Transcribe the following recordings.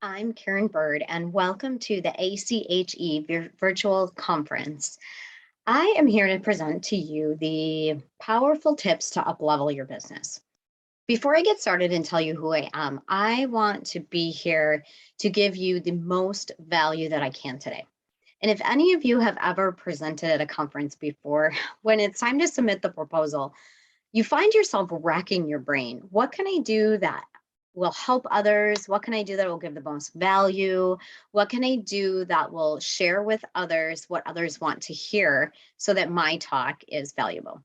I'm Karen Bird, and welcome to the ACHE Virtual Conference. I am here to present to you the powerful tips to uplevel your business. Before I get started and tell you who I am, I want to be here to give you the most value that I can today. And if any of you have ever presented at a conference before, when it's time to submit the proposal, you find yourself racking your brain. What can I do that will help others? What can I do that will give the most value? What can I do that will share with others what others want to hear so that my talk is valuable?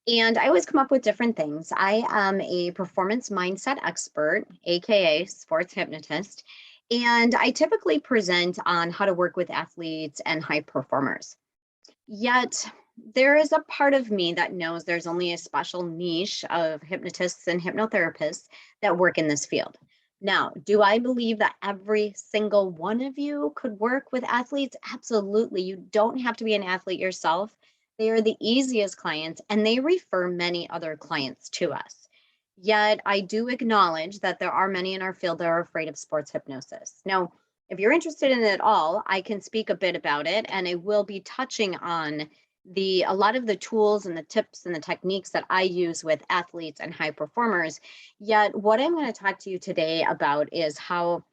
And I always come up with different things. I am a performance mindset expert, AKA sports hypnotist, and I typically present on how to work with athletes and high performers. Yet there is a part of me that knows there's only a special niche of hypnotists and hypnotherapists that work in this field. Now, do I believe that every single one of you could work with athletes? Absolutely. You don't have to be an athlete yourself. They are the easiest clients and they refer many other clients to us. Yet I do acknowledge that there are many in our field that are afraid of sports hypnosis. Now, if you're interested in it at all, I can speak a bit about it, and I will be touching on a lot of the tools and the tips and the techniques that I use with athletes and high performers. Yet what I'm going to talk to you today about is how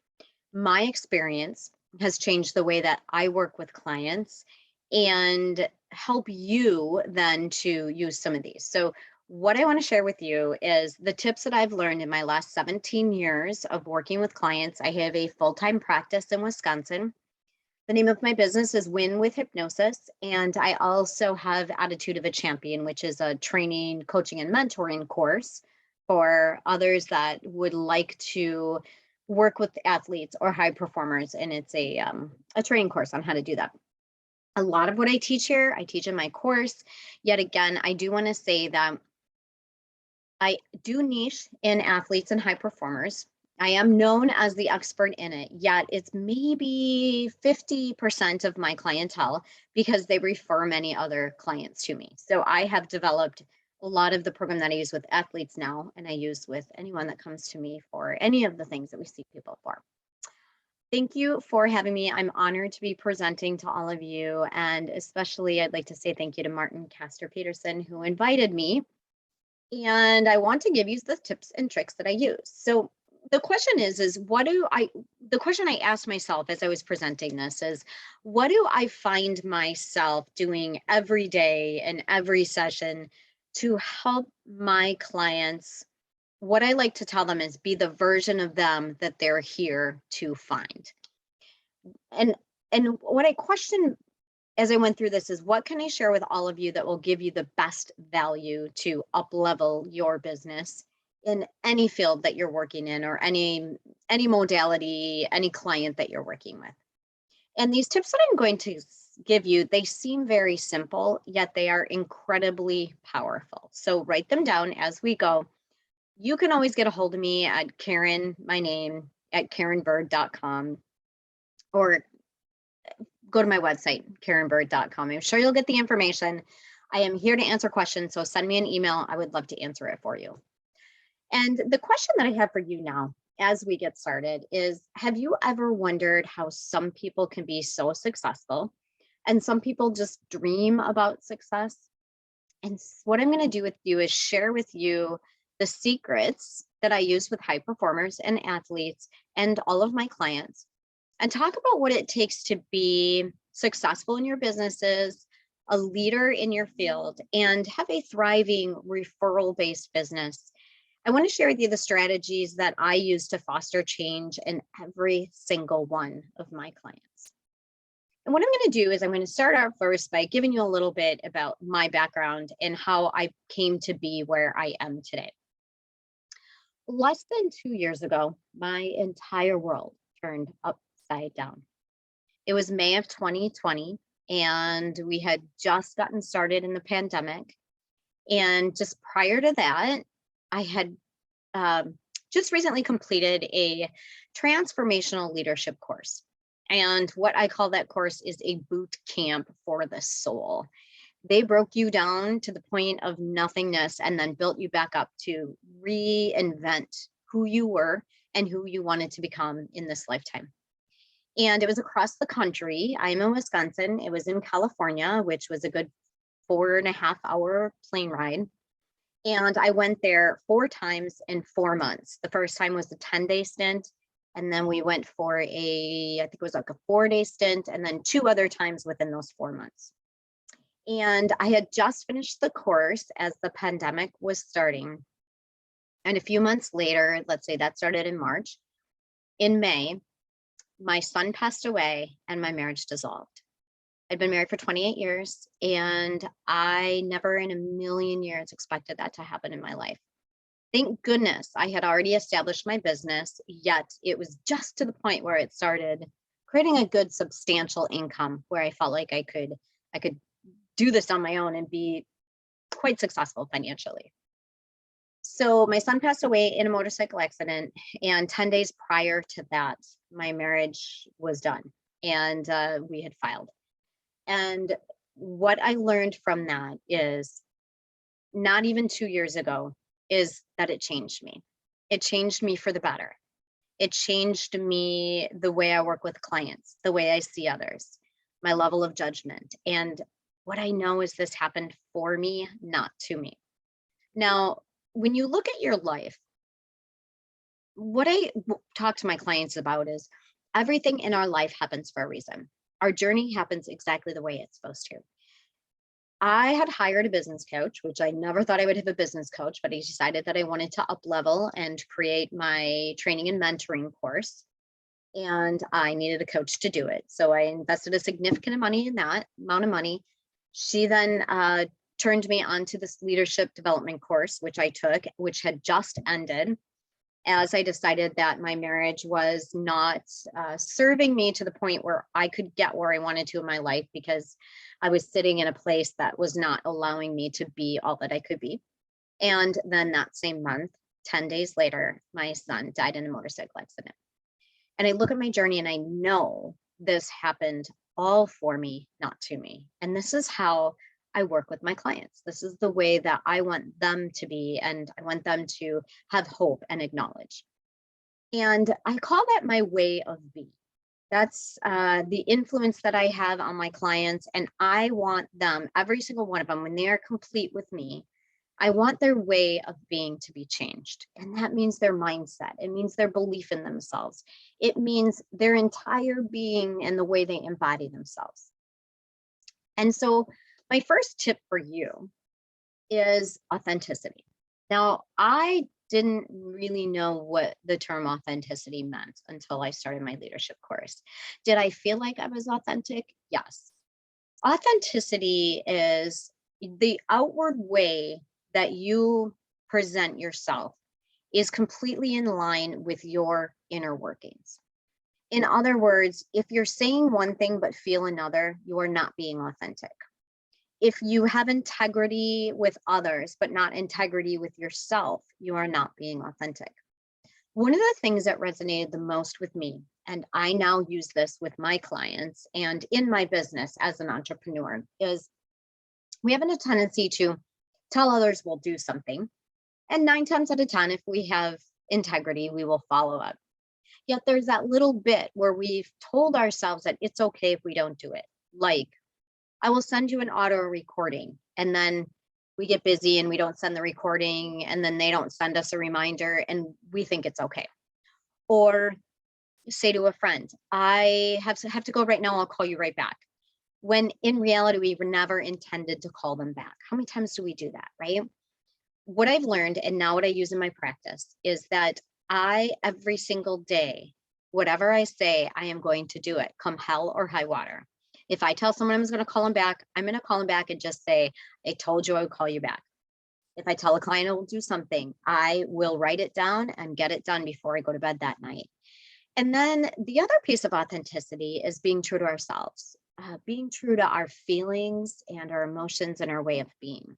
my experience has changed the way that I work with clients and help you then to use some of these. So what I want to share with you is the tips that I've learned in my last 17 years of working with clients. I have a full-time practice in Wisconsin. The name of my business is Win with Hypnosis. And I also have Attitude of a Champion, which is a training, coaching, and mentoring course for others that would like to work with athletes or high performers. And it's a training course on how to do that. A lot of what I teach here, I teach in my course. Yet again, I do want to say that I do niche in athletes and high performers. I am known as the expert in it, yet it's maybe 50% of my clientele because they refer many other clients to me. So I have developed a lot of the program that I use with athletes now, and I use with anyone that comes to me for any of the things that we see people for. Thank you for having me. I'm honored to be presenting to all of you. And especially, I'd like to say thank you to Martin Castor Peterson, who invited me, and I want to give you the tips and tricks that I use. So the question is the question I asked myself as I was presenting this is, what do I find myself doing every day and every session to help my clients? What I like to tell them is be the version of them that they're here to find. And what I question as I went through this is, what can I share with all of you that will give you the best value to up level your business in any field that you're working in, or any modality, any client that you're working with? And these tips that I'm going to give you, they seem very simple, yet they are incredibly powerful. So write them down as we go. You can always get a hold of me at Karen, my name, at karenbird.com, or go to my website, karenbird.com. I'm sure you'll get the information. I am here to answer questions, so send me an email. I would love to answer it for you. And the question that I have for you now, as we get started, is, have you ever wondered how some people can be so successful and some people just dream about success? And what I'm going to do with you is share with you the secrets that I use with high performers and athletes and all of my clients, and talk about what it takes to be successful in your businesses, a leader in your field, and have a thriving referral-based business. I want to share with you the strategies that I use to foster change in every single one of my clients. And what I'm going to do is I'm going to start out first by giving you a little bit about my background and how I came to be where I am today. Less than 2 years ago, my entire world turned upside down. It was May of 2020, and we had just gotten started in the pandemic. And just prior to that, I had just recently completed a transformational leadership course. And what I call that course is a boot camp for the soul. They broke you down to the point of nothingness and then built you back up to reinvent who you were and who you wanted to become in this lifetime. And it was across the country. I'm in Wisconsin. It was in California, which was a good 4.5 hour plane ride. And I went there 4 times in 4 months. The first time was a 10-day stint. And then we went for I think it was like a 4-day stint, and then 2 other times within those 4 months. And I had just finished the course as the pandemic was starting. And a few months later, let's say that started in March, in May, my son passed away and my marriage dissolved. I'd been married for 28 years, and I never in a million years expected that to happen in my life. Thank goodness I had already established my business, yet it was just to the point where it started creating a good substantial income where I felt like I could do this on my own and be quite successful financially. So my son passed away in a motorcycle accident, and 10 days prior to that, my marriage was done, and we had filed. And what I learned from that is, not even 2 years ago, is that it changed me. It changed me for the better. It changed me, the way I work with clients, the way I see others, my level of judgment. And what I know is this happened for me, not to me. Now, when you look at your life, what I talk to my clients about is everything in our life happens for a reason. Our journey happens exactly the way it's supposed to. I had hired a business coach, which I never thought I would have a business coach, but I decided that I wanted to up level and create my training and mentoring course. And I needed a coach to do it. So I invested a significant amount in that amount of money. She then turned me onto this leadership development course, which I took, which had just ended, as I decided that my marriage was not serving me to the point where I could get where I wanted to in my life, because I was sitting in a place that was not allowing me to be all that I could be. And then that same month, 10 days later, my son died in a motorcycle accident. And I look at my journey and I know this happened all for me, not to me. And this is how I work with my clients. This is the way that I want them to be, and I want them to have hope and acknowledge. And I call that my way of being. That's the influence that I have on my clients. And I want them, every single one of them, when they are complete with me, I want their way of being to be changed. And that means their mindset. It means their belief in themselves. It means their entire being and the way they embody themselves. And so my first tip for you is authenticity. Now, I didn't really know what the term authenticity meant until I started my leadership course. Did I feel like I was authentic? Yes. Authenticity is the outward way that you present yourself is completely in line with your inner workings. In other words, if you're saying one thing but feel another, you are not being authentic. If you have integrity with others but not integrity with yourself, you are not being authentic. One of the things that resonated the most with me, and I now use this with my clients and in my business as an entrepreneur, is we have a tendency to tell others we'll do something. And 9 times out of 10, if we have integrity, we will follow up. Yet there's that little bit where we've told ourselves that it's okay if we don't do it. Like, I will send you an auto recording, and then we get busy and we don't send the recording, and then they don't send us a reminder and we think it's okay. Or say to a friend, I have to go right now, I'll call you right back. When in reality, we were never intended to call them back. How many times do we do that, right? What I've learned, and now what I use in my practice, is that every single day, whatever I say, I am going to do it, come hell or high water. If I tell someone I'm going to call them back, I'm going to call them back and just say, I told you I would call you back. If I tell a client I will do something, I will write it down and get it done before I go to bed that night. And then the other piece of authenticity is being true to ourselves, being true to our feelings and our emotions and our way of being.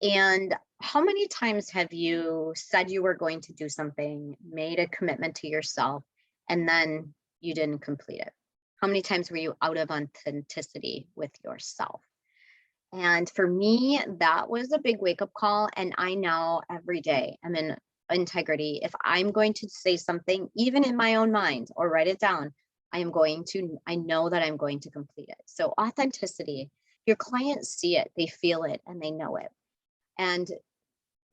And how many times have you said you were going to do something, made a commitment to yourself, and then you didn't complete it? How many times were you out of authenticity with yourself? And for me, that was a big wake-up call. And I now every day I'm in integrity. If I'm going to say something, even in my own mind or write it down, I know that I'm going to complete it. So authenticity, your clients see it, they feel it, and they know it. And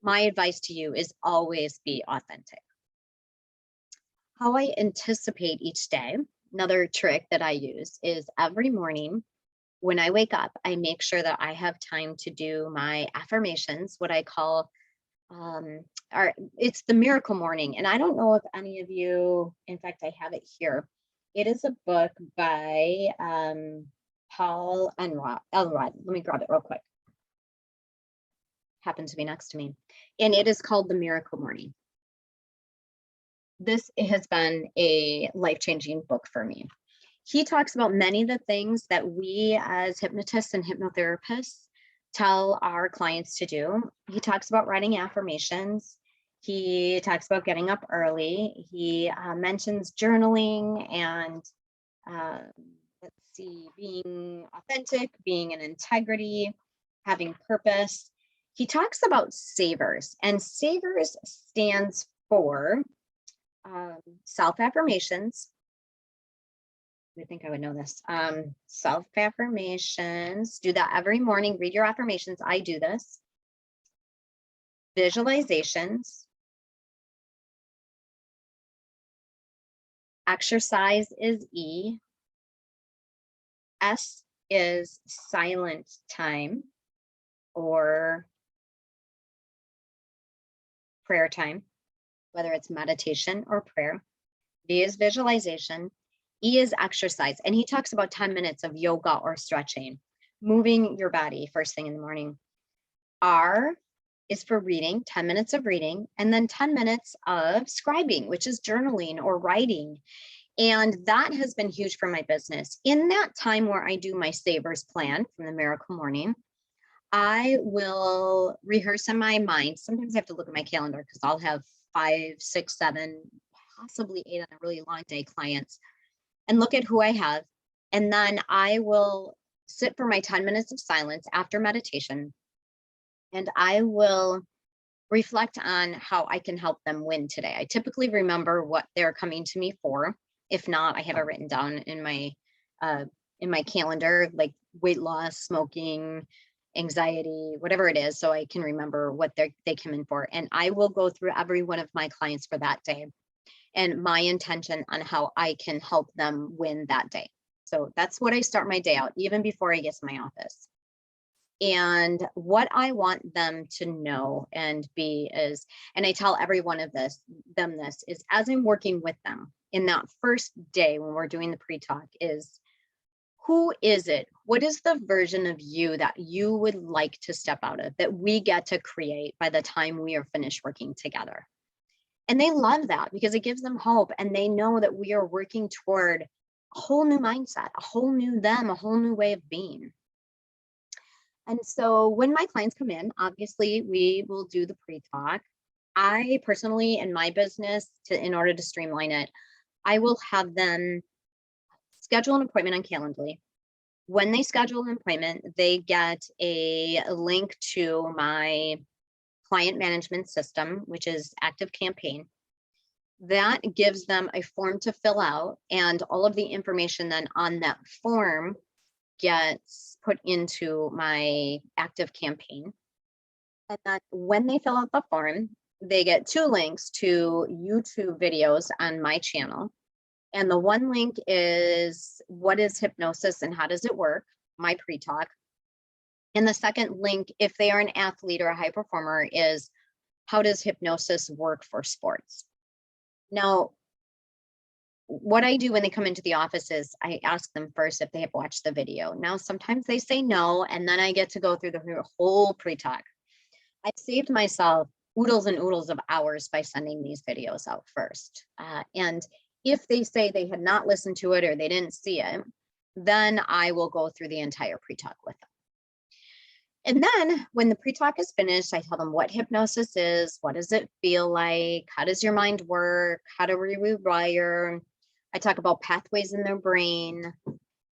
my advice to you is always be authentic. How I anticipate each day, another trick that I use is every morning when I wake up, I make sure that I have time to do my affirmations, what I call it's the miracle morning. And I don't know if any of you, in fact, I have it here. It is a book by Paul Elrod. Let me grab it real quick. Happened to be next to me. And it is called The Miracle Morning. This has been a life-changing book for me. He talks about many of the things that we as hypnotists and hypnotherapists tell our clients to do. He talks about writing affirmations. He talks about getting up early. He mentions journaling and being authentic, being in integrity, having purpose. He talks about SAVERS, and SAVERS stands for self-affirmations. I think I would know this. Self-affirmations, do that every morning, read your affirmations. I do this. Visualizations. Exercise is E. S is silent time or prayer time, whether it's meditation or prayer. V is visualization. E is exercise. And he talks about 10 minutes of yoga or stretching, moving your body first thing in the morning. R is for reading, 10 minutes of reading, and then 10 minutes of scribing, which is journaling or writing. And that has been huge for my business. In that time where I do my SAVERS plan from the Miracle Morning, I will rehearse in my mind. Sometimes I have to look at my calendar because I'll have 5, 6, 7, possibly 8 on a really long day clients, and look at who I have. And then I will sit for my 10 minutes of silence after meditation, and I will reflect on how I can help them win today. I typically remember what they're coming to me for. If not, I have it written down in my calendar, like weight loss, smoking, anxiety, whatever it is, so I can remember what they come in for. And I will go through every one of my clients for that day and my intention on how I can help them win that day. So that's what I start my day out, even before I get to my office. And what I want them to know and be is, and I tell every one of them this is, as I'm working with them in that first day when we're doing the pre-talk, is who is it? What is the version of you that you would like to step out of, that we get to create by the time we are finished working together? And they love that because it gives them hope. And they know that we are working toward a whole new mindset, a whole new them, a whole new way of being. And so when my clients come in, obviously we will do the pre-talk. I personally, in my business, in order to streamline it, I will have them schedule an appointment on Calendly. When they schedule an appointment, they get a link to my client management system, which is ActiveCampaign. That gives them a form to fill out, and all of the information then on that form gets put into my ActiveCampaign. And then when they fill out the form, they get 2 links to YouTube videos on my channel. And the one link is what is hypnosis and how does it work, my pre-talk. And the second link, if they are an athlete or a high performer, is how does hypnosis work for sports? Now, what I do when they come into the office is I ask them first if they have watched the video. Now, sometimes they say no, and then I get to go through the whole pre-talk. I saved myself oodles and oodles of hours by sending these videos out first. And if they say they had not listened to it or they didn't see it, then I will go through the entire pre-talk with them. And then when the pre-talk is finished, I tell them what hypnosis is, what does it feel like, how does your mind work, how do we rewire. I talk about pathways in their brain.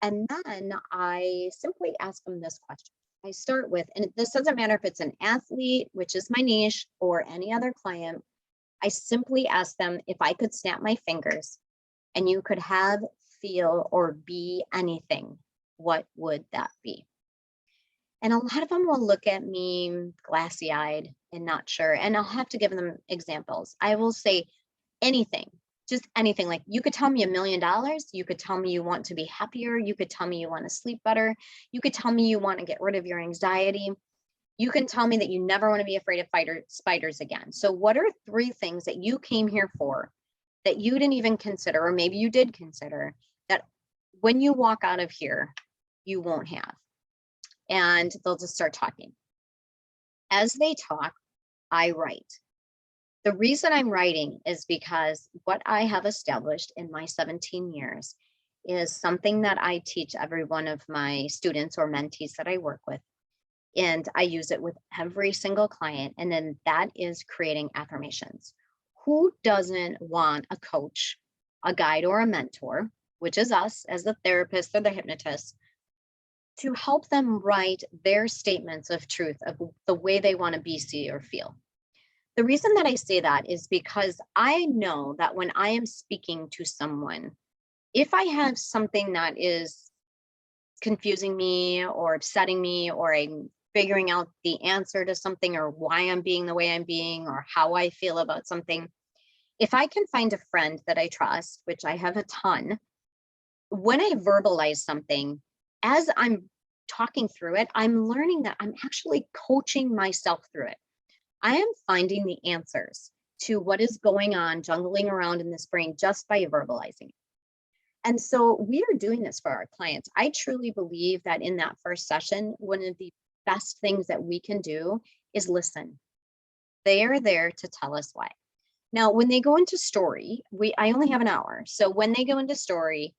And then I simply ask them this question. I start with, and this doesn't matter if it's an athlete, which is my niche, or any other client, I simply ask them, if I could snap my fingers and you could have, feel, or be anything, what would that be? And a lot of them will look at me glassy eyed and not sure. And I'll have to give them examples. I will say anything, just anything. Like, you could tell me $1,000,000. You could tell me you want to be happier. You could tell me you want to sleep better. You could tell me you want to get rid of your anxiety. You can tell me that you never want to be afraid of spiders again. So, what are 3 things that you came here for that you didn't even consider, or maybe you did consider, that when you walk out of here, you won't have? And they'll just start talking. As they talk, I write. The reason I'm writing is because what I have established in my 17 years is something that I teach every one of my students or mentees that I work with. And I use it with every single client. And then that is creating affirmations. Who doesn't want a coach, a guide, or a mentor, which is us as the therapist or the hypnotist, to help them write their statements of truth of the way they want to be, see, or feel? The reason that I say that is because I know that when I am speaking to someone, if I have something that is confusing me or upsetting me, or I'm figuring out the answer to something, or why I'm being the way I'm being, or how I feel about something, if I can find a friend that I trust, which I have a ton, when I verbalize something, as I'm talking through it, I'm learning that I'm actually coaching myself through it. I am finding the answers to what is going on, jungling around in this brain, just by verbalizing. And so we are doing this for our clients. I truly believe that in that first session, one of the best things that we can do is listen. They are there to tell us why. Now, when they go into story, I only have an hour. So when they go into story,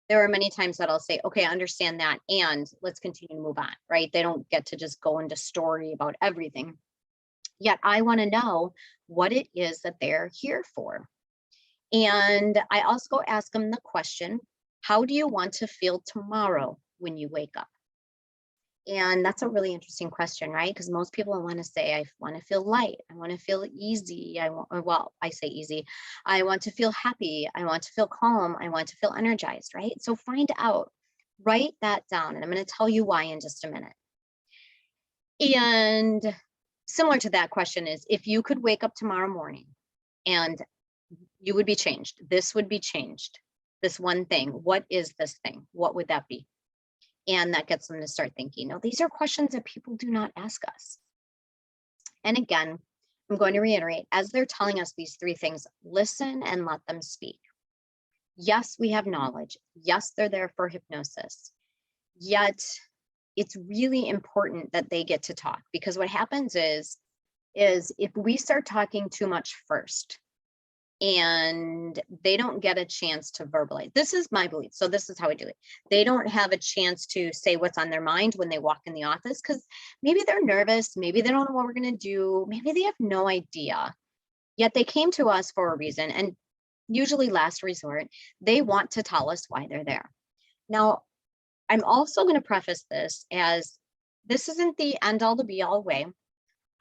there are many times that I'll say, okay, I understand that, and let's continue to move on, right? They don't get to just go into story about everything. Yet I want to know what it is that they're here for. And I also ask them the question, how do you want to feel tomorrow when you wake up? And that's a really interesting question, right? Because most people want to say, I want to feel light. I want to feel easy. I say easy. I want to feel happy. I want to feel calm. I want to feel energized, right? So find out, write that down. And I'm going to tell you why in just a minute. And similar to that question is, if you could wake up tomorrow morning and you would be changed, this would be changed, this one thing, what is this thing? What would that be? And that gets them to start thinking. Now, these are questions that people do not ask us. And again, I'm going to reiterate, as they're telling us these 3 things, listen and let them speak. Yes, we have knowledge. Yes, they're there for hypnosis. Yet it's really important that they get to talk, because what happens is if we start talking too much first and they don't get a chance to verbalize, this is my belief, so this is how I do it. They don't have a chance to say what's on their mind when they walk in the office, because maybe they're nervous, maybe they don't know what we're going to do, maybe they have no idea. Yet they came to us for a reason, and usually last resort, they want to tell us why they're there. Now, I'm also going to preface this as this isn't the end all to be all way.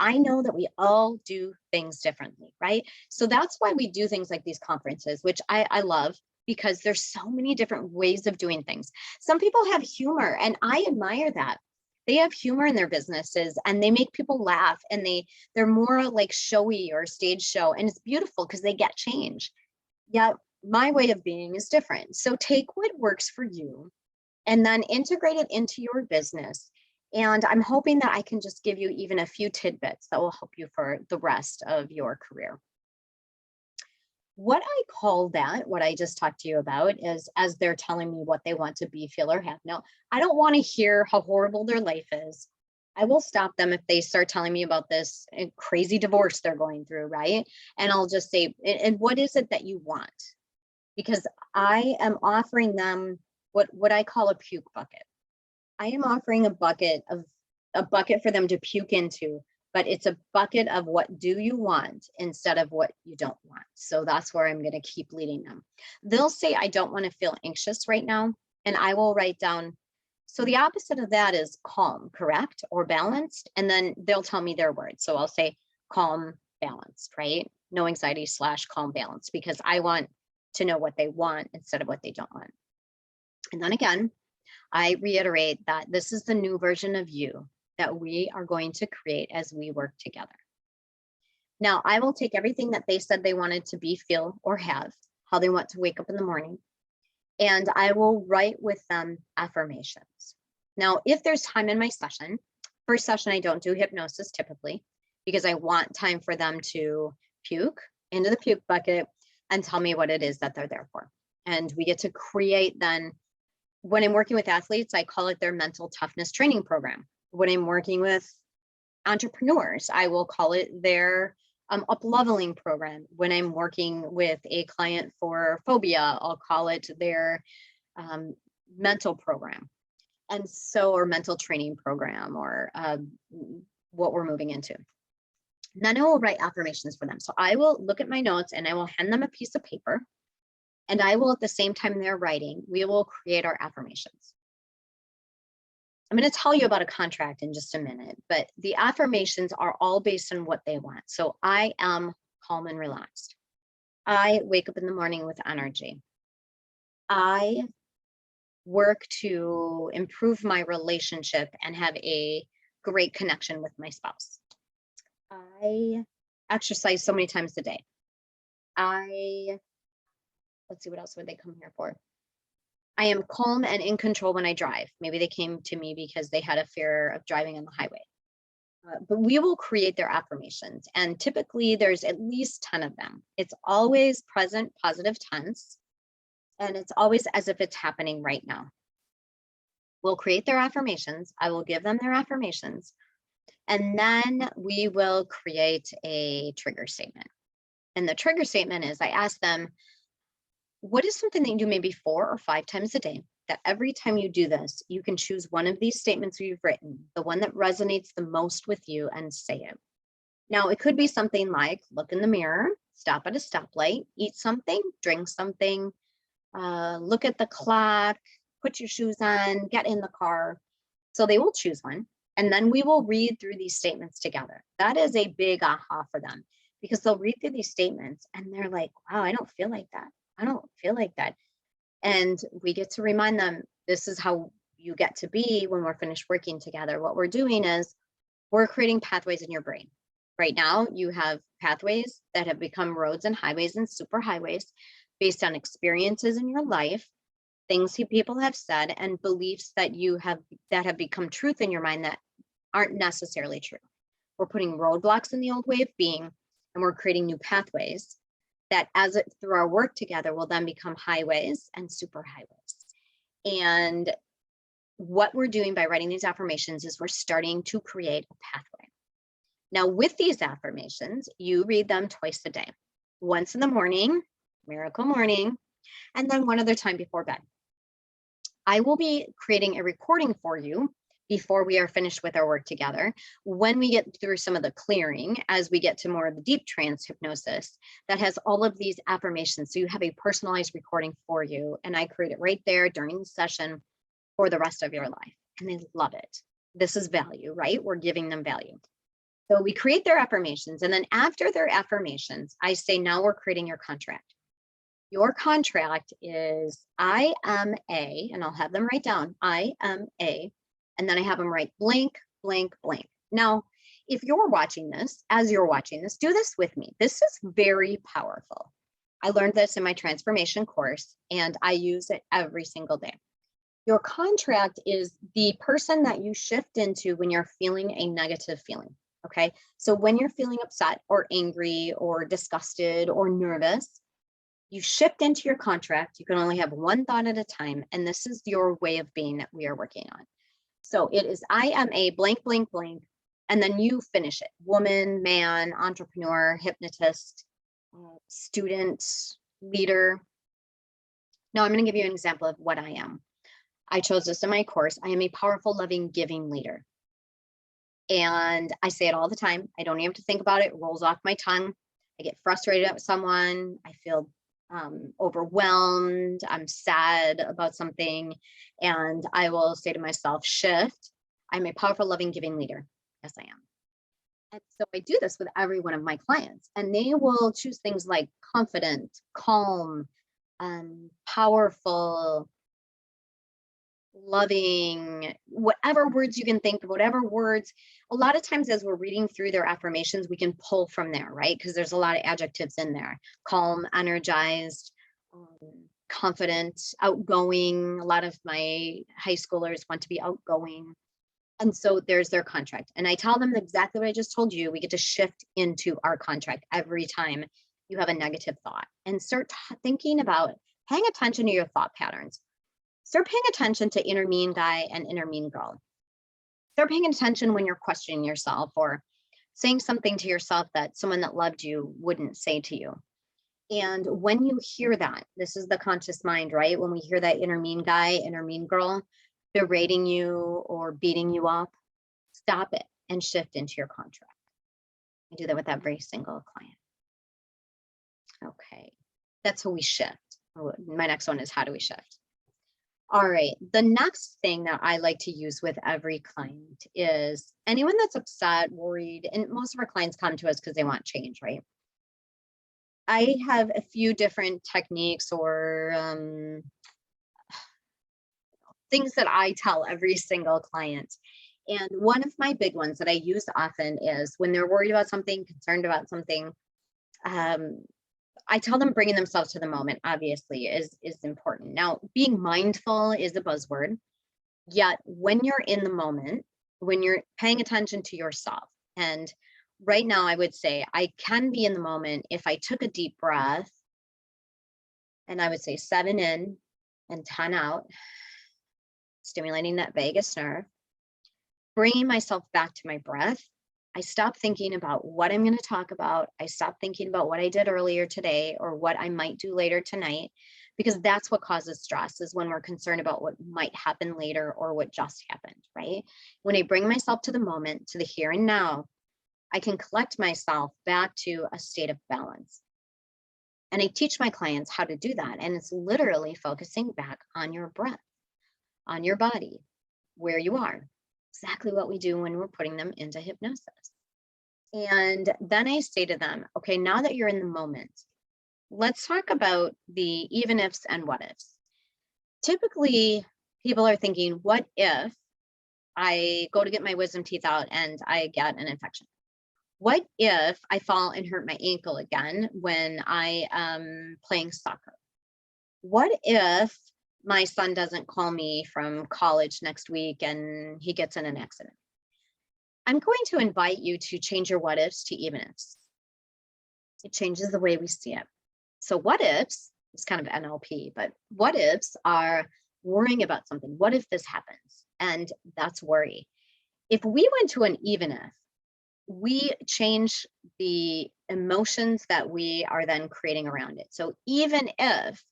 I know that we all do things differently, right? So that's why we do things like these conferences, which I love, because there's so many different ways of doing things. Some people have humor, and I admire that. They have humor in their businesses and they make people laugh, and they're more like showy or stage show, and it's beautiful because they get change. Yet my way of being is different. So take what works for you and then integrate it into your business. And I'm hoping that I can just give you even a few tidbits that will help you for the rest of your career. What I call that, what I just talked to you about, is as they're telling me what they want to be, feel, or have. Now, I don't want to hear how horrible their life is. I will stop them if they start telling me about this crazy divorce they're going through, right? And I'll just say, and what is it that you want? Because I am offering them what I call a puke bucket. I am offering a bucket for them to puke into, but it's a bucket of what do you want instead of what you don't want. So that's where I'm going to keep leading them. They'll say, I don't want to feel anxious right now. And I will write down, so the opposite of that is calm, correct? Or balanced. And then they'll tell me their words. So I'll say calm, balanced, right? no anxiety / calm balance, because I want to know what they want instead of what they don't want. And then again, I reiterate that this is the new version of you that we are going to create as we work together. Now, I will take everything that they said they wanted to be, feel, or have, how they want to wake up in the morning, and I will write with them affirmations. Now, if there's time in my session, first session, I don't do hypnosis typically because I want time for them to puke into the puke bucket and tell me what it is that they're there for. And we get to create then, when I'm working with athletes, I call it their mental toughness training program. When I'm working with entrepreneurs, I will call it their up-leveling program. When I'm working with a client for phobia, I'll call it their mental program. And so, or mental training program, or what we're moving into. Then I will write affirmations for them. So I will look at my notes and I will hand them a piece of paper, and I will, at the same time they're writing, we will create our affirmations. I'm going to tell you about a contract in just a minute, but the affirmations are all based on what they want. So I am calm and relaxed. I wake up in the morning with energy. I work to improve my relationship and have a great connection with my spouse. I exercise so many times a day. Let's see, what else would they come here for? I am calm and in control when I drive. Maybe they came to me because they had a fear of driving on the highway. But we will create their affirmations, and typically there's at least 10 of them. It's always present positive tense, and it's always as if it's happening right now. We'll create their affirmations. I will give them their affirmations, and then we will create a trigger statement. And the trigger statement is, I ask them, what is something that you do maybe 4 or 5 times a day, that every time you do this, you can choose one of these statements you've written, the one that resonates the most with you, and say it. Now, it could be something like, look in the mirror, stop at a stoplight, eat something, drink something, look at the clock, put your shoes on, get in the car. So they will choose one, and then we will read through these statements together. That is a big aha for them, because they'll read through these statements and they're like, wow, I don't feel like that. I don't feel like that. And we get to remind them, this is how you get to be when we're finished working together. What we're doing is we're creating pathways in your brain. Right now, you have pathways that have become roads and highways and superhighways based on experiences in your life, things people have said, and beliefs that have become truth in your mind that aren't necessarily true. We're putting roadblocks in the old way of being, and we're creating new pathways that, through our work together, will then become highways and superhighways. And what we're doing by writing these affirmations is we're starting to create a pathway. Now, with these affirmations, you read them twice a day, once in the morning, miracle morning, and then one other time before bed. I will be creating a recording for you before we are finished with our work together. When we get through some of the clearing, as we get to more of the deep trance hypnosis, that has all of these affirmations. So you have a personalized recording for you, and I create it right there during the session for the rest of your life. And they love it. This is value, right? We're giving them value. So we create their affirmations, and then after their affirmations, I say, now we're creating your contract. Your contract is I am a, and I'll have them write down, I am a, and then I have them write blank, blank, blank. Now, if you're watching this, as you're watching this, do this with me. This is very powerful. I learned this in my transformation course, and I use it every single day. Your contract is the person that you shift into when you're feeling a negative feeling. Okay. So when you're feeling upset or angry or disgusted or nervous, you shift into your contract. You can only have one thought at a time. And this is your way of being that we are working on. So it is, I am a blank, blank, blank, and then you finish it. Woman, man, entrepreneur, hypnotist, student, leader. Now I'm going to give you an example of what I am. I chose this in my course. I am a powerful, loving, giving leader. And I say it all the time. I don't even have to think about it. It rolls off my tongue. I get frustrated with someone. I feel overwhelmed. I'm sad about something. And I will say to myself, shift. I'm a powerful, loving, giving leader. Yes, I am. And so I do this with every one of my clients, and they will choose things like confident, calm, powerful, loving, whatever words you can think of, whatever words. A lot of times, as we're reading through their affirmations, we can pull from there, right? Because there's a lot of adjectives in there: calm, energized, confident, outgoing. A lot of my high schoolers want to be outgoing. And so there's their contract. And I tell them exactly what I just told you. We get to shift into our contract every time you have a negative thought and start thinking about paying attention to your thought patterns. Start paying attention to inner mean guy and inner mean girl. Start paying attention when you're questioning yourself or saying something to yourself that someone that loved you wouldn't say to you. And when you hear that, this is the conscious mind, right? When we hear that inner mean guy, inner mean girl berating you or beating you up, stop it and shift into your contract. I do that with every single client. Okay, that's how we shift. My next one is how do we shift? All right, the next thing that I like to use with every client is anyone that's upset, worried, and most of our clients come to us because they want change, right? I have a few different techniques or things that I tell every single client. And one of my big ones that I use often is when they're worried about something, concerned about something, I tell them bringing themselves to the moment, obviously, is important. Now, being mindful is a buzzword, yet when you're in the moment, when you're paying attention to yourself, and right now I would say I can be in the moment if I took a deep breath and I would say 7 in and 10 out, stimulating that vagus nerve, bringing myself back to my breath. I stop thinking about what I'm going to talk about. I stop thinking about what I did earlier today or what I might do later tonight, because that's what causes stress, is when we're concerned about what might happen later or what just happened, right? When I bring myself to the moment, to the here and now, I can collect myself back to a state of balance. And I teach my clients how to do that. And it's literally focusing back on your breath, on your body, where you are. Exactly what we do when we're putting them into hypnosis. And then I say to them, okay, now that you're in the moment, let's talk about the even ifs and what ifs. Typically, people are thinking, what if I go to get my wisdom teeth out and I get an infection? What if I fall and hurt my ankle again when I am playing soccer? What if my son doesn't call me from college next week and he gets in an accident? I'm going to invite you to change your what ifs to even ifs. It changes the way we see it. So what ifs is kind of NLP, but what ifs are worrying about something. What if this happens? And that's worry. If we went to an even if, we change the emotions that we are then creating around it. So even if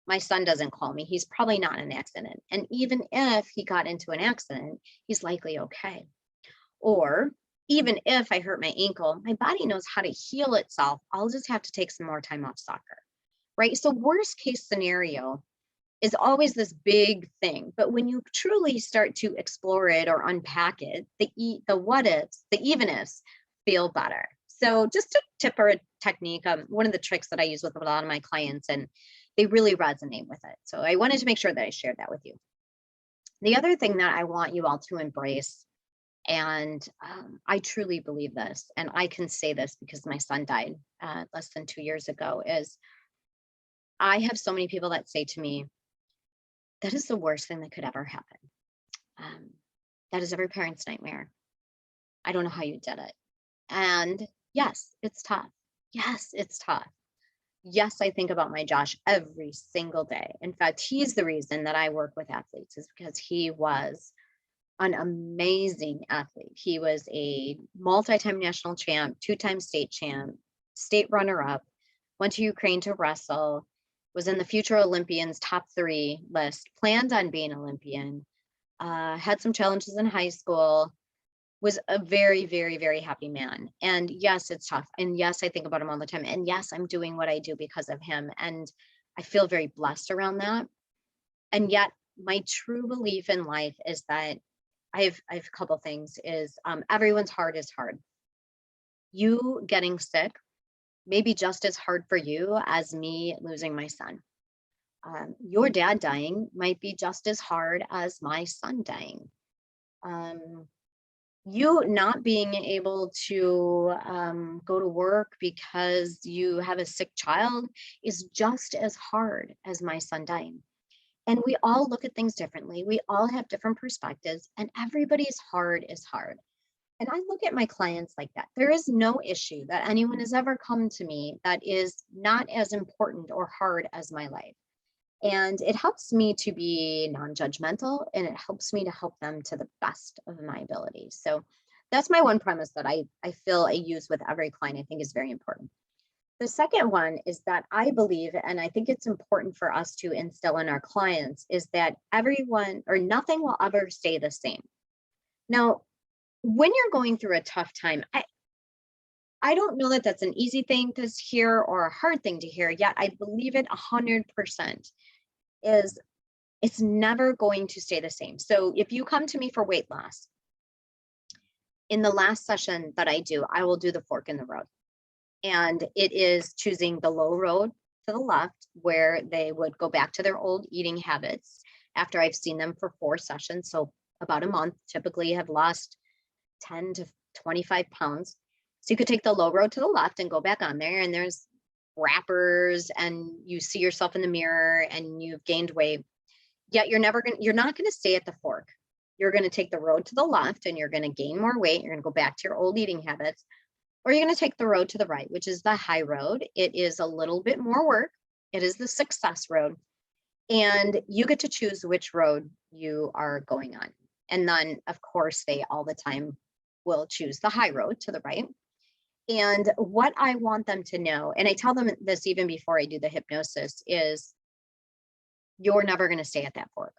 my son doesn't call me, he's probably not in an accident. And even if he got into an accident, he's likely okay. Or even if I hurt my ankle, my body knows how to heal itself. I'll just have to take some more time off soccer, right? So worst case scenario is always this big thing. But when you truly start to explore it or unpack it, the what ifs, the even ifs feel better. So just a tip or a technique, one of the tricks that I use with a lot of my clients, and they really resonate with it. So I wanted to make sure that I shared that with you. The other thing that I want you all to embrace, and I truly believe this, and I can say this because my son died less than 2 years ago, is I have so many people that say to me, that is the worst thing that could ever happen. That is every parent's nightmare. I don't know how you did it. And yes, it's tough. Yes, it's tough. Yes, I think about my Josh every single day. In fact, he's the reason that I work with athletes, is because he was an amazing athlete. He was a multi-time national champ, 2-time state champ, state runner-up, went to Ukraine to wrestle, was in the future Olympians top 3 list, planned on being Olympian, had some challenges in high school, was a very, very, very happy man. And yes, it's tough. And yes, I think about him all the time. And yes, I'm doing what I do because of him. And I feel very blessed around that. And yet my true belief in life is that I have a couple things is everyone's heart is hard. You getting sick may be just as hard for you as me losing my son. Your dad dying might be just as hard as my son dying. Um, you not being able to go to work because you have a sick child is just as hard as my son dying. And we all look at things differently. We all have different perspectives, and everybody's hard is hard. And I look at my clients like that. There is no issue that anyone has ever come to me that is not as important or hard as my life. And it helps me to be non-judgmental, and it helps me to help them to the best of my abilities. So that's my one premise that I feel I use with every client. I think is very important. The second one is that I believe, and I think it's important for us to instill in our clients, is that everyone or nothing will ever stay the same. Now, when you're going through a tough time, I don't know that that's an easy thing to hear or a hard thing to hear, yet I believe it 100% is it's never going to stay the same. So if you come to me for weight loss, in the last session that I do, I will do the fork in the road. And it is choosing the low road to the left, where they would go back to their old eating habits after I've seen them for 4 sessions. So about a month, typically have lost 10 to 25 pounds. So you could take the low road to the left and go back on there, and there's wrappers, and you see yourself in the mirror and you've gained weight. Yet you're not going to stay at the fork. You're going to take the road to the left and you're going to gain more weight. You're going to go back to your old eating habits, or you're going to take the road to the right, which is the high road. It is a little bit more work. It is the success road. And you get to choose which road you are going on. And then, of course, they all the time will choose the high road to the right. And what I want them to know, and I tell them this even before I do the hypnosis, is you're never going to stay at that fork.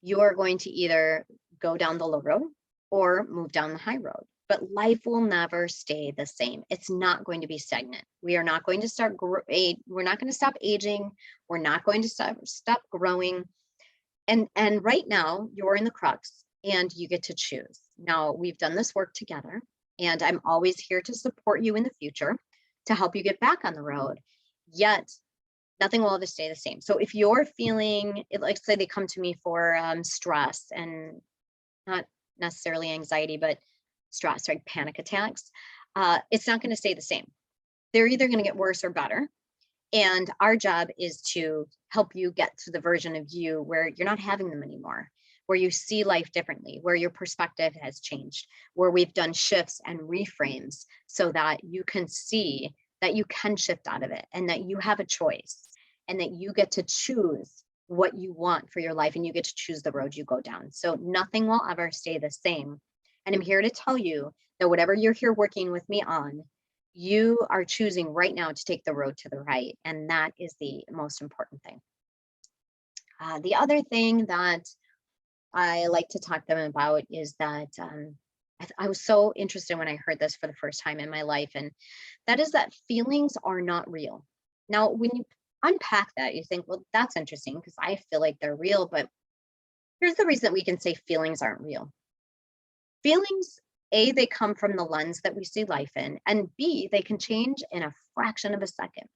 You are going to either go down the low road or move down the high road. But life will never stay the same. It's not going to be stagnant. We are not going to we're not going to stop aging. We're not going to stop growing. And right now you're in the crux and you get to choose. Now we've done this work together, and I'm always here to support you in the future to help you get back on the road. Yet nothing will ever stay the same. So if you're feeling it, like say they come to me for stress, and not necessarily anxiety, but stress, like panic attacks, it's not going to stay the same. They're either going to get worse or better. And our job is to help you get to the version of you where you're not having them anymore, where you see life differently, where your perspective has changed, where we've done shifts and reframes so that you can see that you can shift out of it, and that you have a choice, and that you get to choose what you want for your life, and you get to choose the road you go down. So nothing will ever stay the same. And I'm here to tell you that whatever you're here working with me on, you are choosing right now to take the road to the right. And that is the most important thing. The other thing that I like to talk to them about is that I was so interested when I heard this for the first time in my life. And that is that feelings are not real. Now, when you unpack that, you think, well, that's interesting because I feel like they're real. But here's the reason that we can say feelings aren't real. Feelings, A, they come from the lens that we see life in, and B, they can change in a fraction of a second.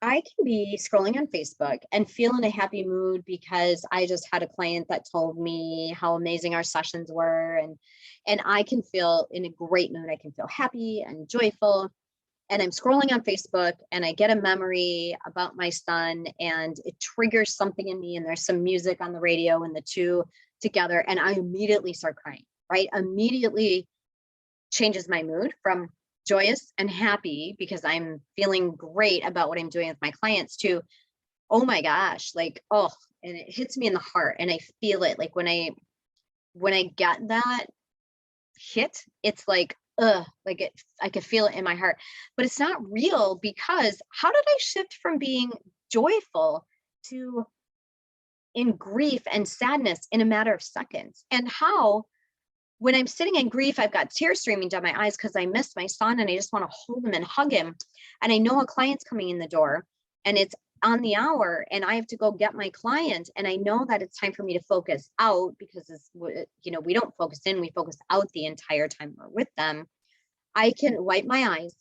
I can be scrolling on Facebook and feel in a happy mood because I just had a client that told me how amazing our sessions were, and I can feel in a great mood. I can feel happy and joyful. And I'm scrolling on Facebook and I get a memory about my son, and it triggers something in me, and there's some music on the radio and the two together, and I immediately start crying, right? Immediately changes my mood from joyous and happy because I'm feeling great about what I'm doing with my clients to, oh my gosh, like, oh, and it hits me in the heart, and I feel it. Like when I get that hit, it's like, like I could feel it in my heart, but it's not real, because how did I shift from being joyful to in grief and sadness in a matter of seconds? And how, when I'm sitting in grief, I've got tears streaming down my eyes because I missed my son and I just want to hold him and hug him. And I know a client's coming in the door and it's on the hour and I have to go get my client. And I know that it's time for me to focus out, because it's, we don't focus in, we focus out the entire time we're with them. I can wipe my eyes,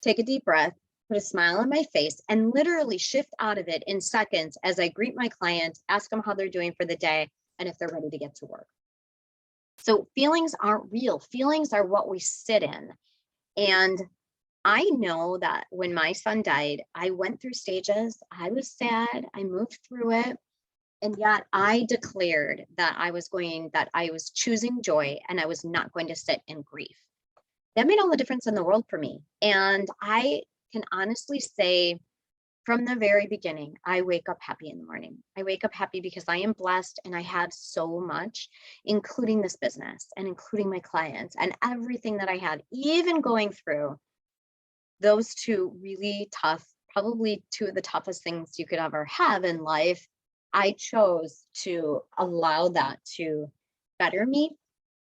take a deep breath, put a smile on my face, and literally shift out of it in seconds as I greet my client, ask them how they're doing for the day, and if they're ready to get to work. So feelings aren't real. Feelings are what we sit in. And I know that when my son died, I went through stages. I was sad. I moved through it. And yet I declared that that I was choosing joy and I was not going to sit in grief. That made all the difference in the world for me. And I can honestly say from the very beginning, I wake up happy in the morning. I wake up happy because I am blessed and I have so much, including this business and including my clients and everything that I had, even going through those two really tough, probably two of the toughest things you could ever have in life. I chose to allow that to better me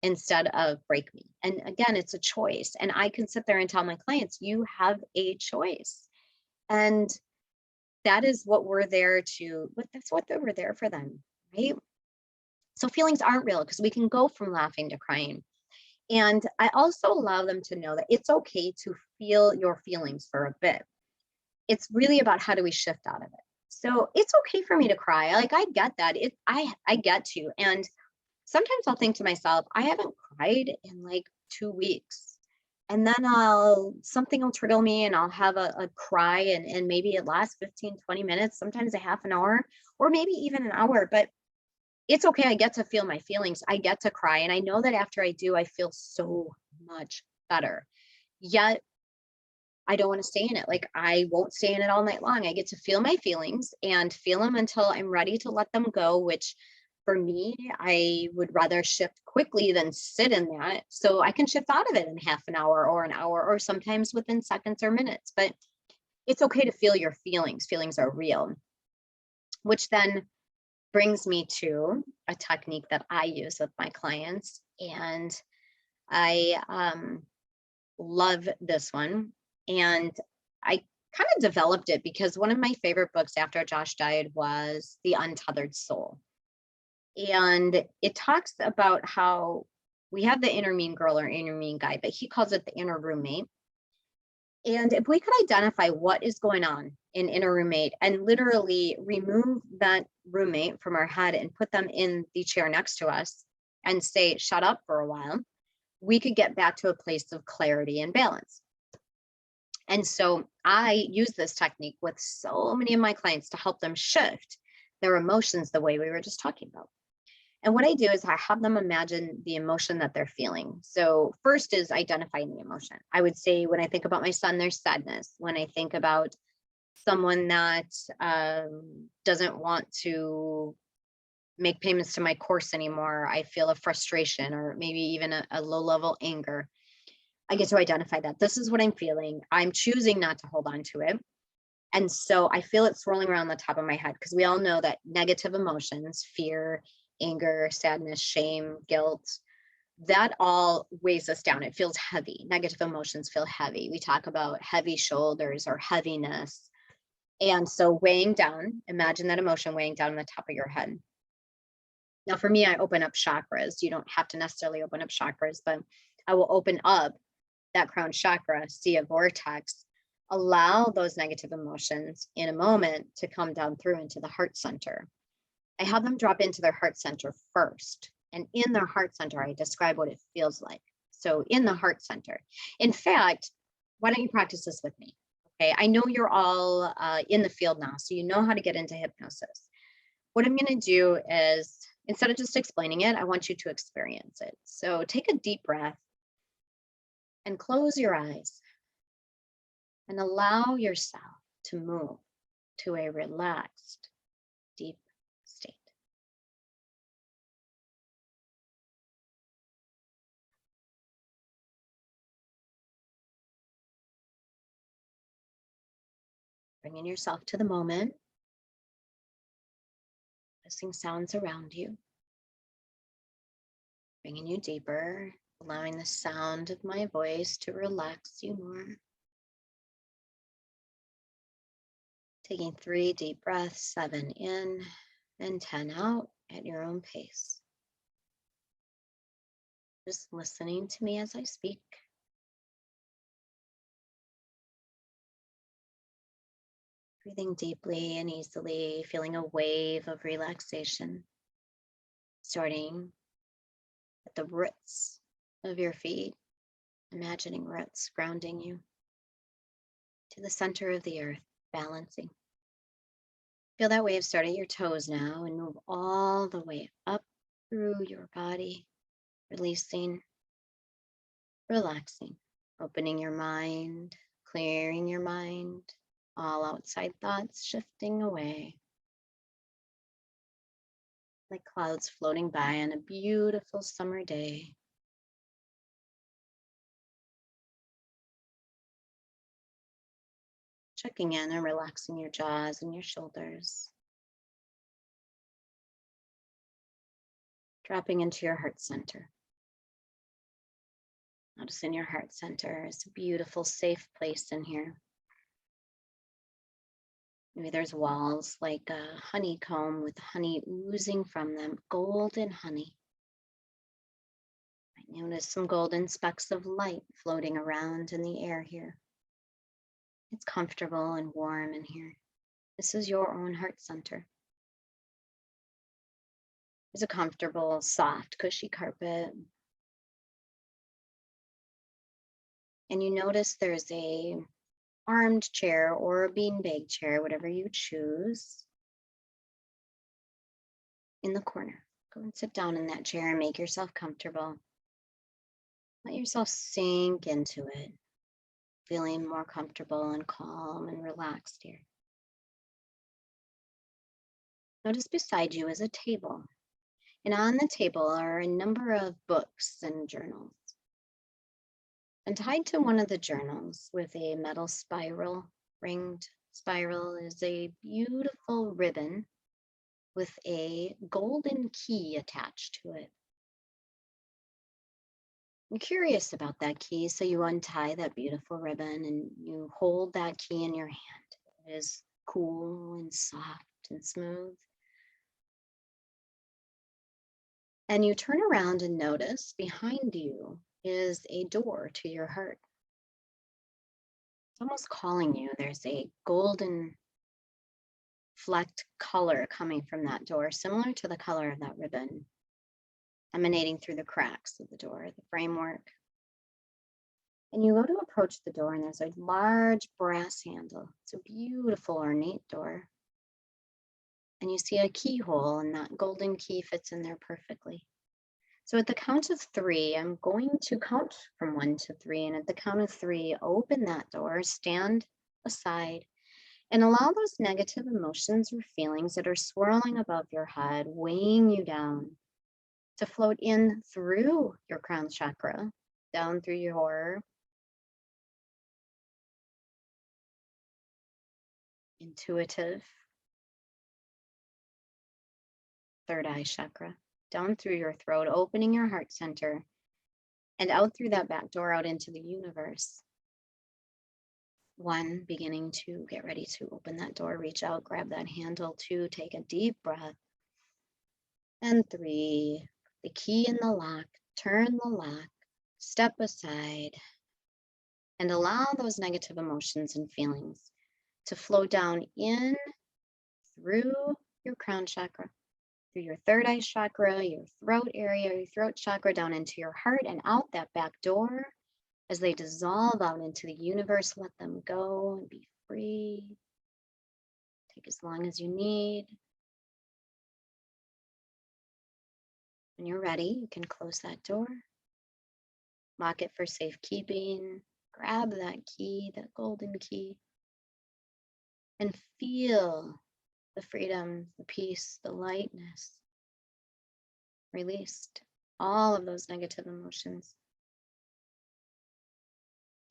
instead of break me. And again, it's a choice. And I can sit there and tell my clients, you have a choice. And that is what we're there to, that's what we're there for them, right? So feelings aren't real because we can go from laughing to crying. And I also allow them to know that it's okay to feel your feelings for a bit. It's really about how do we shift out of it. So it's okay for me to cry. Like I get that. I get to. And sometimes I'll think to myself, I haven't cried in like 2 weeks. And then something will trigger me and I'll have a cry and maybe it lasts 15, 20 minutes, sometimes a half an hour, or maybe even an hour. But it's okay. I get to feel my feelings. I get to cry. And I know that after I do, I feel so much better. Yet I don't want to stay in it. Like I won't stay in it all night long. I get to feel my feelings and feel them until I'm ready to let them go, which for me, I would rather shift quickly than sit in that. So I can shift out of it in half an hour, or sometimes within seconds or minutes. But it's okay to feel your feelings. Feelings are real, which then brings me to a technique that I use with my clients. And I love this one. And I kind of developed it because one of my favorite books after Josh died was The Untethered Soul. And it talks about how we have the inner mean girl or inner mean guy, but he calls it the inner roommate. And if we could identify what is going on in inner roommate and literally remove that roommate from our head and put them in the chair next to us and say, shut up for a while, we could get back to a place of clarity and balance. And so I use this technique with so many of my clients to help them shift their emotions the way we were just talking about. And what I do is I have them imagine the emotion that they're feeling. So first is identifying the emotion. I would say when I think about my son, there's sadness. When I think about someone that doesn't want to make payments to my course anymore, I feel a frustration or maybe even a low level anger. I get to identify that this is what I'm feeling. I'm choosing not to hold on to it. And so I feel it swirling around the top of my head because we all know that negative emotions, fear, anger, sadness, shame, guilt, that all weighs us down. It feels heavy. Negative emotions feel heavy. We talk about heavy shoulders or heaviness. And so weighing down, imagine that emotion weighing down on the top of your head. Now, for me, I open up chakras. You don't have to necessarily open up chakras, but I will open up that crown chakra, see a vortex, allow those negative emotions in a moment to come down through into the heart center. I have them drop into their heart center first. And in their heart center, I describe what it feels like. So in the heart center. In fact, why don't you practice this with me? Okay, I know you're all in the field now, so you know how to get into hypnosis. What I'm going to do is, instead of just explaining it, I want you to experience it. So take a deep breath and close your eyes and allow yourself to move to a relaxed, deep state. Bringing yourself to the moment, noticing sounds around you, bringing you deeper, allowing the sound of my voice to relax you more. Taking 3 deep breaths, 7 in and 10 out at your own pace. Just listening to me as I speak. Breathing deeply and easily, feeling a wave of relaxation, starting at the roots of your feet, imagining roots grounding you to the center of the earth, balancing. Feel that wave start at your toes now and move all the way up through your body, releasing, relaxing, opening your mind, clearing your mind, all outside thoughts shifting away, like clouds floating by on a beautiful summer day. Checking in and relaxing your jaws and your shoulders. Dropping into your heart center. Noticing your heart center is a beautiful, safe place in here. Maybe there's walls like a honeycomb with honey oozing from them, golden honey. I notice some golden specks of light floating around in the air here. It's comfortable and warm in here. This is your own heart center. There's a comfortable, soft, cushy carpet. And you notice there's a armed chair or a beanbag chair, whatever you choose, in the corner. Go and sit down in that chair and make yourself comfortable. Let yourself sink into it, feeling more comfortable and calm and relaxed here. Notice beside you is a table, and on the table are a number of books and journals. And tied to one of the journals with a metal spiral, ringed spiral, is a beautiful ribbon with a golden key attached to it. I'm curious about that key, so you untie that beautiful ribbon and you hold that key in your hand. It is cool and soft and smooth. And you turn around and notice behind you is a door to your heart. It's almost calling you. There's a golden flecked color coming from that door, similar to the color of that ribbon, emanating through the cracks of the door, the framework. And you go to approach the door, and there's a large brass handle. It's a beautiful, ornate door. And you see a keyhole, and that golden key fits in there perfectly. So at the count of three, I'm going to count from 1 to 3. And at the count of 3, open that door, stand aside, and allow those negative emotions or feelings that are swirling above your head, weighing you down, to float in through your crown chakra, down through your intuitive third eye chakra, down through your throat, opening your heart center, and out through that back door out into the universe. 1, beginning to get ready to open that door, reach out, grab that handle. 2, take a deep breath. And 3, the key in the lock, turn the lock, step aside, and allow those negative emotions and feelings to flow down in through your crown chakra, through your third eye chakra, your throat area, your throat chakra, down into your heart and out that back door. As they dissolve out into the universe, let them go and be free. Take as long as you need. When you're ready, you can close that door, lock it for safekeeping, grab that key, that golden key, and feel the freedom, the peace, the lightness released. All of those negative emotions.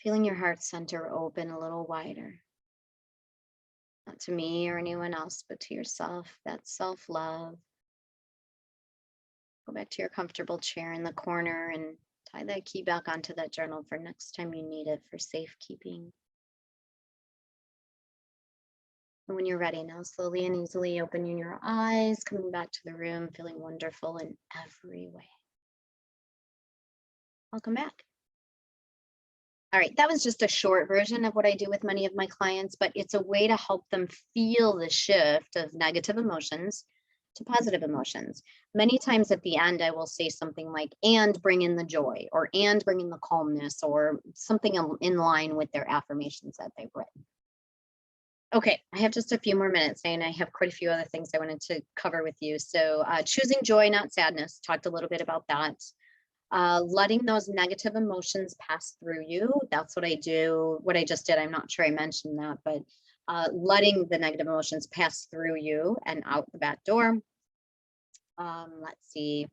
Feeling your heart center open a little wider. Not to me or anyone else, but to yourself, that self-love. Go back to your comfortable chair in the corner and tie that key back onto that journal for next time you need it for safekeeping. And when you're ready now, slowly and easily opening your eyes, coming back to the room, feeling wonderful in every way. Welcome back. All right, that was just a short version of what I do with many of my clients, but it's a way to help them feel the shift of negative emotions to positive emotions. Many times at the end, I will say something like, and bring in the joy, or and bring in the calmness, or something in line with their affirmations that they've written. Okay, I have just a few more minutes, and I have quite a few other things I wanted to cover with you. So, choosing joy, not sadness, talked a little bit about that. Letting those negative emotions pass through you. That's what I do. What I just did, I'm not sure I mentioned that, but letting the negative emotions pass through you and out the back door. Let's see.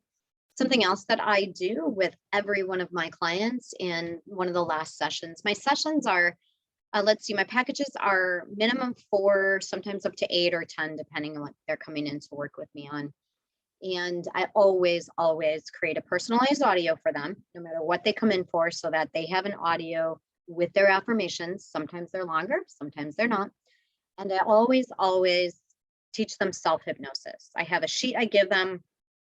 Something else that I do with every one of my clients in one of the last sessions. My sessions are, let's see, my packages are minimum 4, sometimes up to 8 or 10, depending on what they're coming in to work with me on. And I always create a personalized audio for them, no matter what they come in for, so that they have an audio with their affirmations. Sometimes they're longer, sometimes they're not. And I always teach them self hypnosis. I have a sheet I give them.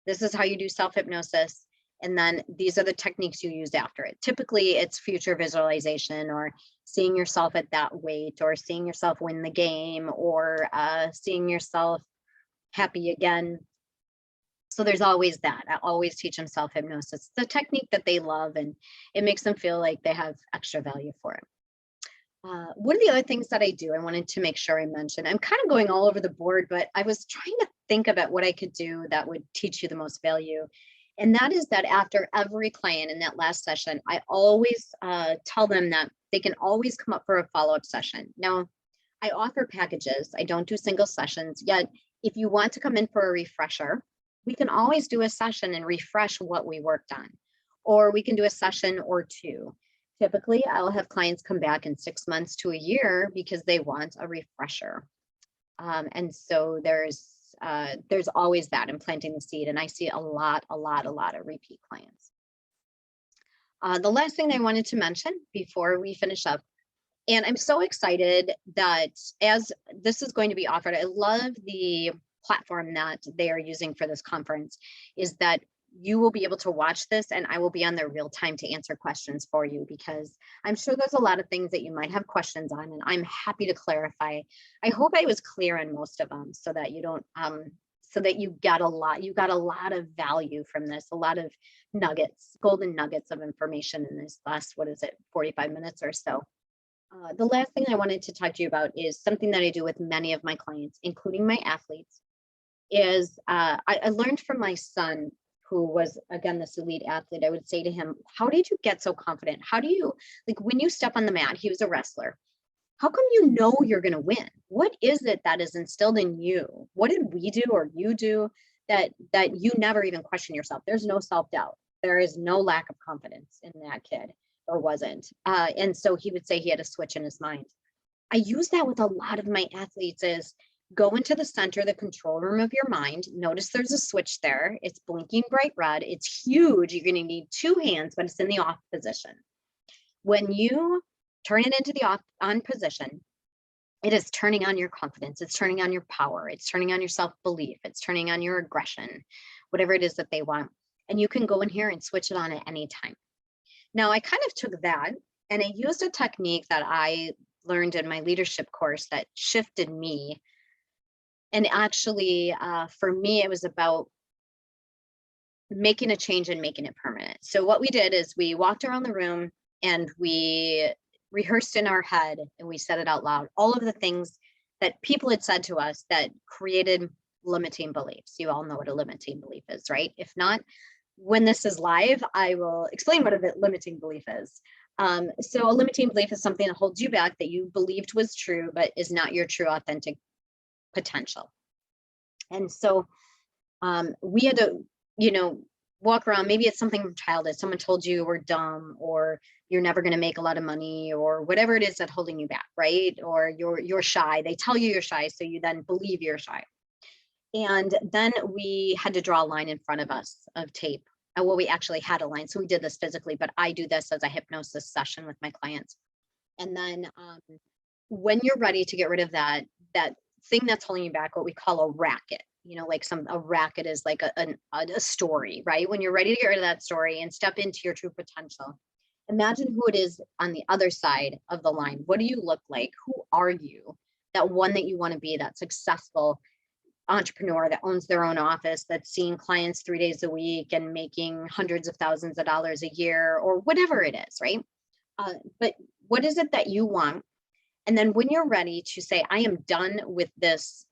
This is how you do self hypnosis. And then these are the techniques you use after it. Typically, it's future visualization, or seeing yourself at that weight, or seeing yourself win the game, or seeing yourself happy again. So there's always that. I always teach them self hypnosis. It's a technique that they love, and it makes them feel like they have extra value for it. One of the other things that I do, I wanted to make sure I mentioned, I'm kind of going all over the board, but I was trying to think about what I could do that would teach you the most value. And that is that after every client in that last session, I always tell them that they can always come up for a follow-up session. Now, I offer packages. I don't do single sessions, yet if you want to come in for a refresher, we can always do a session and refresh what we worked on, or we can do a session or two. Typically, I'll have clients come back in 6 months to a year because they want a refresher. And so there's always that in planting the seed, and I see a lot of repeat clients. The last thing I wanted to mention before we finish up, and I'm so excited that as this is going to be offered, I love the platform that they are using for this conference, is that you will be able to watch this and I will be on there real time to answer questions for you, because I'm sure there's a lot of things that you might have questions on, and I'm happy to clarify. I hope I was clear on most of them, so that you don't so that you got a lot of value from this, a lot of nuggets, golden nuggets of information in this last, what is it, 45 minutes or so. The last thing I wanted to talk to you about is something that I do with many of my clients, including my athletes, is I learned from my son, who was, again, this elite athlete. I would say to him, how did you get so confident? How do you, like, when you step on the mat, he was a wrestler. How come you know you're going to win? What is it that is instilled in you? What did we do or you do that you never even question yourself? There's no self-doubt. There is no lack of confidence in that kid, or wasn't. And so he would say he had a switch in his mind. I use that with a lot of my athletes, is go into the center, the control room of your mind. Notice there's a switch there. It's blinking bright red. It's huge. You're going to need 2 hands, but it's in the off position. When you turn it into the off on position, it is turning on your confidence. It's turning on your power. It's turning on your self-belief. It's turning on your aggression, whatever it is that they want. And you can go in here and switch it on at any time. Now, I kind of took that and I used a technique that I learned in my leadership course that shifted me. And actually, for me, it was about making a change and making it permanent. So what we did is we walked around the room and we rehearsed in our head, and we said it out loud, all of the things that people had said to us that created limiting beliefs. You all know what a limiting belief is, right? If not, when this is live, I will explain what a limiting belief is. So a limiting belief is something that holds you back, that you believed was true, but is not your true authentic potential. And so we had to, walk around. Maybe it's something from childhood. Someone told you were dumb, or you're never going to make a lot of money, or whatever it is that's holding you back, right? Or you're shy. They tell you you're shy, so you then believe you're shy. And then we had to draw a line in front of us of tape. Well, we actually had a line, so we did this physically, but I do this as a hypnosis session with my clients. And then when you're ready to get rid of that thing that's holding you back, what we call a racket, like a racket is like a story, right? When you're ready to get rid of that story and step into your true potential, Imagine who it is on the other side of the line. What do you look like? Who are you? That one that you want to be, that successful entrepreneur that owns their own office, that's seeing clients 3 days a week and making hundreds of thousands of dollars a year, or whatever it is, right? But what is it that you want? And then when you're ready to say, I am done with this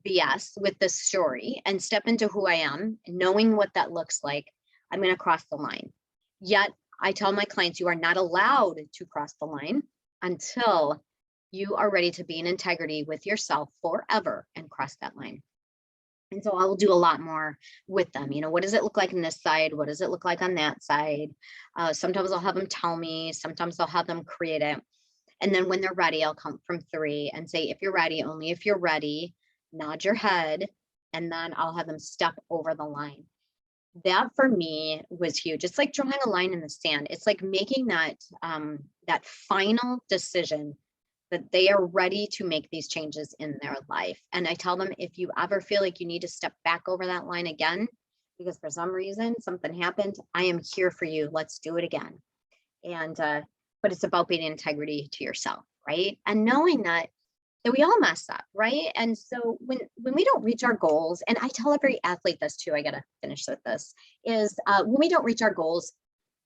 BS, with this story, and step into who I am, knowing what that looks like, I'm going to cross the line. Yet I tell my clients, you are not allowed to cross the line until you are ready to be in integrity with yourself forever and cross that line. And so I will do a lot more with them. What does it look like on this side? What does it look like on that side? Sometimes I'll have them tell me, sometimes I'll have them create it. And then when they're ready, I'll count from 3 and say, if you're ready, only if you're ready, nod your head, and then I'll have them step over the line. That for me was huge. It's like drawing a line in the sand. It's like making that final decision that they are ready to make these changes in their life. And I tell them, if you ever feel like you need to step back over that line again, because for some reason something happened, I am here for you. Let's do it again. And but it's about being integrity to yourself, right? And knowing that we all mess up, right? And so when we don't reach our goals, and I tell every athlete this too, I gotta finish with this, is when we don't reach our goals,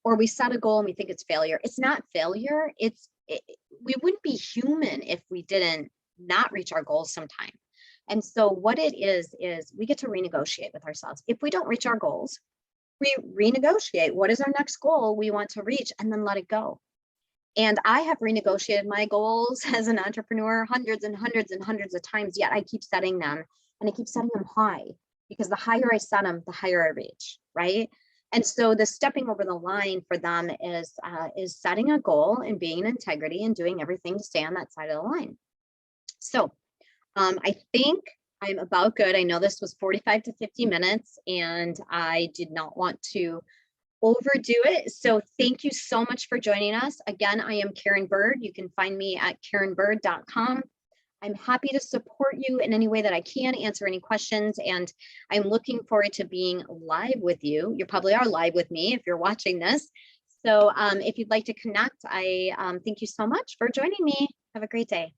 or we set a goal and we think it's failure, it's not failure. We wouldn't be human if we didn't not reach our goals sometime. And so what it is we get to renegotiate with ourselves. If we don't reach our goals, we renegotiate. What is our next goal we want to reach, and then let it go. And I have renegotiated my goals as an entrepreneur hundreds and hundreds and hundreds of times, yet I keep setting them, and I keep setting them high, because the higher I set them, the higher I reach, right? And so the stepping over the line for them is setting a goal and being in integrity and doing everything to stay on that side of the line. So I think I'm about good. I know this was 45 to 50 minutes, and I did not want to overdo it. So thank you so much for joining us. Again, I am Karen Bird. You can find me at karenbird.com. I'm happy to support you in any way that I can, answer any questions, and I'm looking forward to being live with you. You probably are live with me if you're watching this. So if you'd like to connect, I thank you so much for joining me. Have a great day.